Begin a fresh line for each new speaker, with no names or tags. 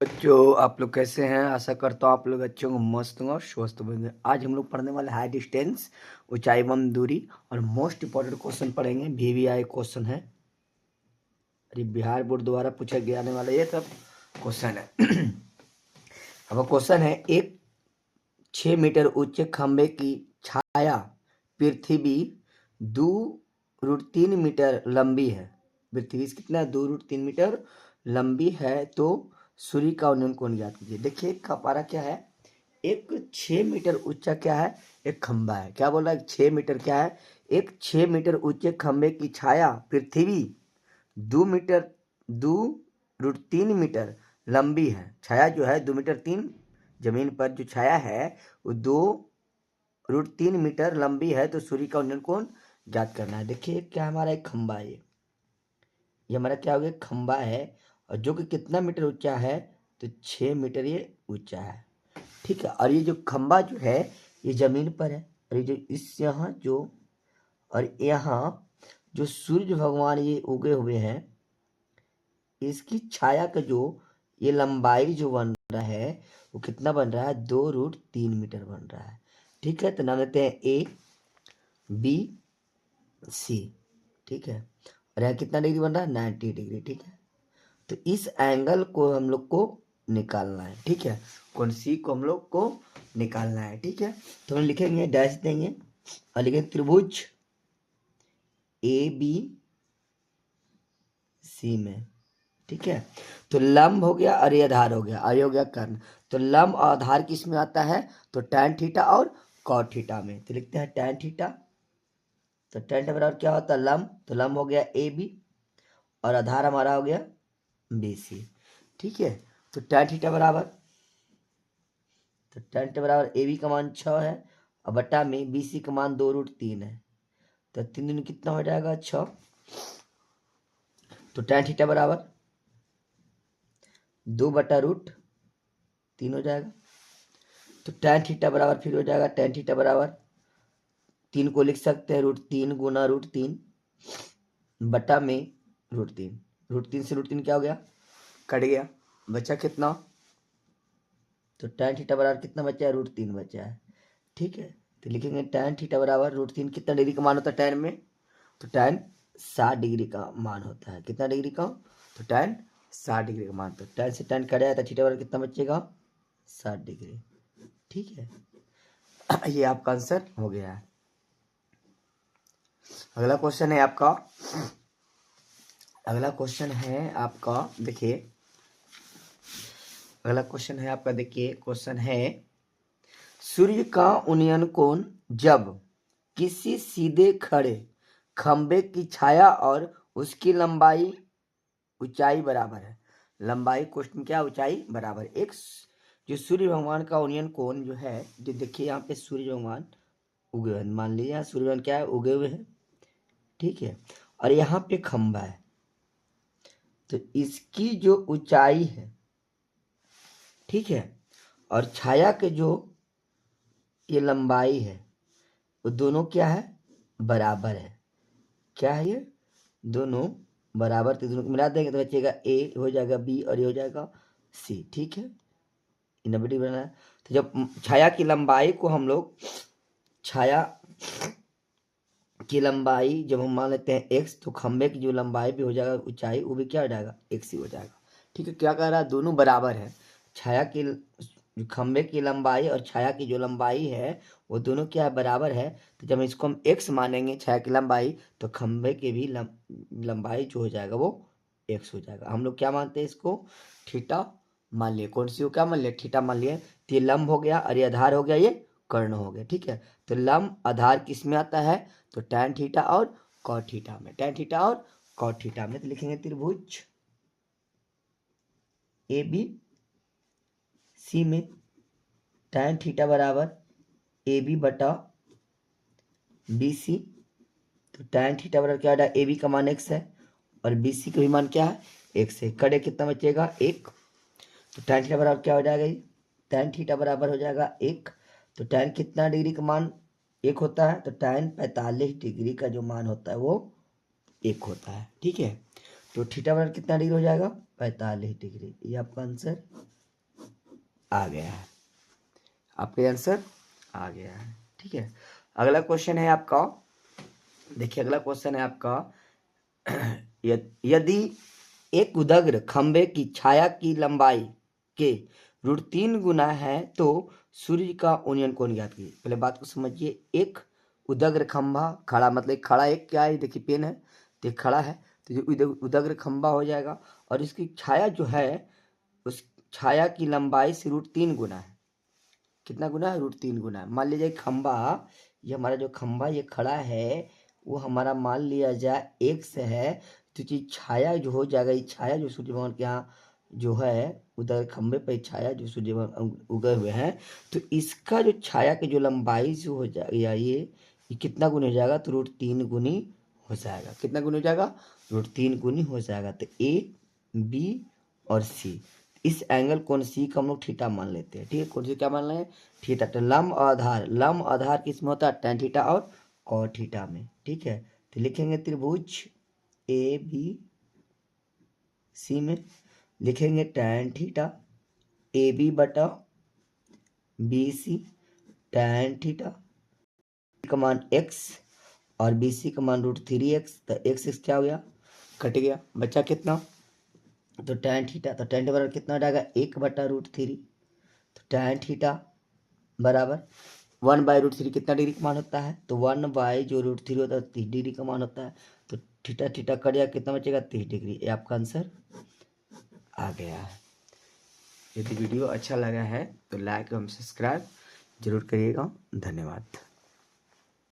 बच्चों आप लोग कैसे हैं। आशा करता हूँ आप लोग अच्छे होंगे, मस्त होंगे और स्वस्थ होंगे। आज हम लोग पढ़ने वाले हाई डिस्टेंस, ऊंचाई एवं दूरी और मोस्ट इंपॉर्टेंट क्वेश्चन पढ़ेंगे। VVI क्वेश्चन है, अरे बिहार बोर्ड द्वारा पूछा गया आने वाला ये सब क्वेश्चन है। अब क्वेश्चन है, एक 6 मीटर ऊंचे खंबे की छाया पृथ्वी 2√3 मीटर लंबी है। पृथ्वी से कितना 2√3 मीटर लंबी है, तो सूर्य का उन्नयन कोण ज्ञात कीजिए। देखिए कपारा क्या है, एक 6 मीटर ऊंचा क्या है, एक खंबा है। क्या बोल रहा है, 6 मीटर क्या है, एक 6 मीटर ऊंचे खंबे की छाया पृथ्वी 2.3 मीटर लंबी है। छाया जो है 2.3 मीटर, जमीन पर जो छाया है वो 2√3 मीटर लंबी है, तो सूर्य का उन्नयन कोण ज्ञात करना है। देखिए क्या हमारा एक खंबा है, ये हमारा क्या हो गया, खंबा है, और जो कि कितना मीटर ऊंचा है, तो 6 मीटर ये ऊंचा है। ठीक है, और ये जो खंबा जो है ये जमीन पर है, और ये जो इस यहाँ जो और यहाँ जो सूर्य भगवान ये उगे हुए हैं, इसकी छाया का जो ये लंबाई जो बन रहा है वो कितना बन रहा है, 2√3 मीटर बन रहा है। ठीक है, तो नाम देते हैं ABC। ठीक है, और यहाँ कितना डिग्री बन रहा है, 90 डिग्री। ठीक है, तो इस एंगल को हम लोग को निकालना है। ठीक है, कौन सी को हम लोग को निकालना है। ठीक है, तो हम लिखेंगे, डैश देंगे और लिखेंगे त्रिभुज ABC में। ठीक है, तो लंब हो गया और ये आधार हो गया, और ये हो गया कर्ण। तो लंब और आधार किस में आता है, तो tan थीटा और cot थीटा में। तो लिखते हैं tan थीटा, तो tan थीटा बराबर क्या होता है, लंब। तो लंब हो गया AB और आधार हमारा हो गया BC। ठीक है, तो tan थीटा बराबर AB का मान 6 है और बटा में BC का मान 2√3 है, तो 3 दिन कितना हो जाएगा, 6। तो tan थीटा बराबर 2/√3 हो जाएगा। तो tan थीटा बराबर फिर हो जाएगा, tan थीटा बराबर 3 को लिख सकते हैं √3 गुना √3 बटा में √3। √3 से √3 क्या हो गया, कट गया, बचा कितना, तो tan थीटा बराबर कितना बचा है, √3 बचा है। ठीक है, तो लिखेंगे tan थीटा बराबर √3, कितना डिग्री का मान होता है tan में, तो tan 60 डिग्री का मान होता है। कितना डिग्री का, तो tan 60 डिग्री का मान। तो tan से tan कट जाए तो थीटा बराबर कितना बचेगा, 60 डिग्री। ठीक है, ये आपका आंसर हो गया है। अगला क्वेश्चन है आपका, देखिए अगला क्वेश्चन है आपका, देखिए क्वेश्चन है, सूर्य का उन्नयन कोण जब किसी सीधे खड़े खंबे की छाया और उसकी लंबाई ऊंचाई बराबर है। लंबाई क्वेश्चन क्या, ऊंचाई बराबर एक। जो सूर्य भगवान का उन्नयन कोण जो है, जो देखिए यहाँ पे सूर्य भगवान उगे हुए हैं, मान लीजिए यहाँ सूर्य भगवान क्या है, उगे हुए हैं। ठीक है, और यहाँ पे खंबा है, तो इसकी जो ऊंचाई है, ठीक है, और छाया के जो ये लंबाई है, वो दोनों क्या है, बराबर है। क्या है ये, दोनों बराबर। तो दोनों को मिला देंगे तो बचेगा A हो जाएगा B और ये हो जाएगा C। ठीक है, 90 डिग्री बनाना है। तो जब छाया की लंबाई को हम लोग, छाया की लंबाई जब हम मान लेते हैं x, तो खंबे की जो लंबाई भी हो जाएगा, ऊंचाई वो भी क्या हो जाएगा, x ही हो जाएगा। ठीक है, क्या कह रहा है, दोनों बराबर है। छाया की खंबे की लंबाई और छाया की जो लंबाई है वो दोनों क्या है, बराबर है। तो जब इसको हम x मानेंगे छाया की लंबाई, तो खंबे की भी लंबाई जो हो जाएगा वो x हो जाएगा। हम लोग क्या मानते हैं, इसको थीटा मान लिए। कौन सी को क्या मान लिया, थीटा मान लिए। तो ये लंब हो गया और ये आधार हो गया, ये कर्ण हो गया। ठीक है, तो लंब आधार किस में आता है, तो tan थीटा और cot थीटा में। tan थीटा और cot थीटा में, तो लिखेंगे त्रिभुज ABC में tan थीटा बराबर AB बटा BC। तो tan थीटा बराबर क्या है, AB का मान x है और BC का भी मान क्या है, x है। कड़े कितना बचेगा, 1। तो tan थीटा बराबर क्या हो जाएगा, tan थीटा बराबर हो जाएगा 1। तो tan कितना डिग्री का मान 1 होता है, तो tan 45 डिग्री का जो मान होता है वो 1 होता है। ठीक है, तो थीटा बराबर कितना डिग्री हो जाएगा, 45 डिग्री। ये आपका आंसर आ गया है, आपका आंसर आ गया है। ठीक है, अगला क्वेश्चन है आपका, देखिए अगला क्वेश्चन है आपका यदि एक उदग्र खंबे की छाया की लंबाई के √3 गुना है तो सूर्य का उन्नयन कोण ज्ञात कीजिए। पहले बात को समझिए, एक उदग्र खंभा खड़ा, मतलब खड़ा एक क्या है, देखिए पेन है तो खड़ा है, तो ये उदग्र खंभा हो जाएगा, और इसकी छाया जो है उस छाया की लंबाई से √3 गुना है। कितना गुना है? √3 गुना है। मान लीजिए खंभा, ये हमारा जो खंभा ये खड़ा है वो हमारा मान लिया जाए एक से है, तो ये छाया जो हो जाएगा, ये छाया जो सूर्य भगवान के यहाँ जो है उधर खंभे पर छाया जो सूर्य भगवान उगे हुए हैं, तो इसका जो छाया की जो लंबाई जो हो जाएगा ये कितना गुनी हो जाएगा? तो √3 गुनी हो जाएगा। कितना गुनी हो जाएगा? √3 गुनी हो जाएगा। तो ए, बी और सी, इस एंगल कोण सी का हम लोग थीटा मान लेते हैं। ठीक है, कौन सी क्या मान रहे हैं? थीटा। तो लंब आधार किस में होता है? tan थीटा और cot थीटा में। ठीक है, तो लिखेंगे त्रिभुज ए बी सी में लिखेंगे tan थीटा ए बी बटा बी सी tan थीटा का मान x और बी सी का मान √3x। तो x क्या हो गया? कट गया, बचा कितना? तो tan थीटा, तो tan बराबर कितना हो जाएगा? 1/√3। तो tan थीटा बराबर 1/√3 कितना डिग्री का मान होता है? तो 1/√3 होता है 30 डिग्री का मान होता है। तो थीटा थीटा कट जाएगा, कितना बचेगा? 30 डिग्री। ये आपका आंसर आ गया है। यदि वीडियो अच्छा लगा है तो लाइक एवं सब्सक्राइब जरूर करिएगा। धन्यवाद।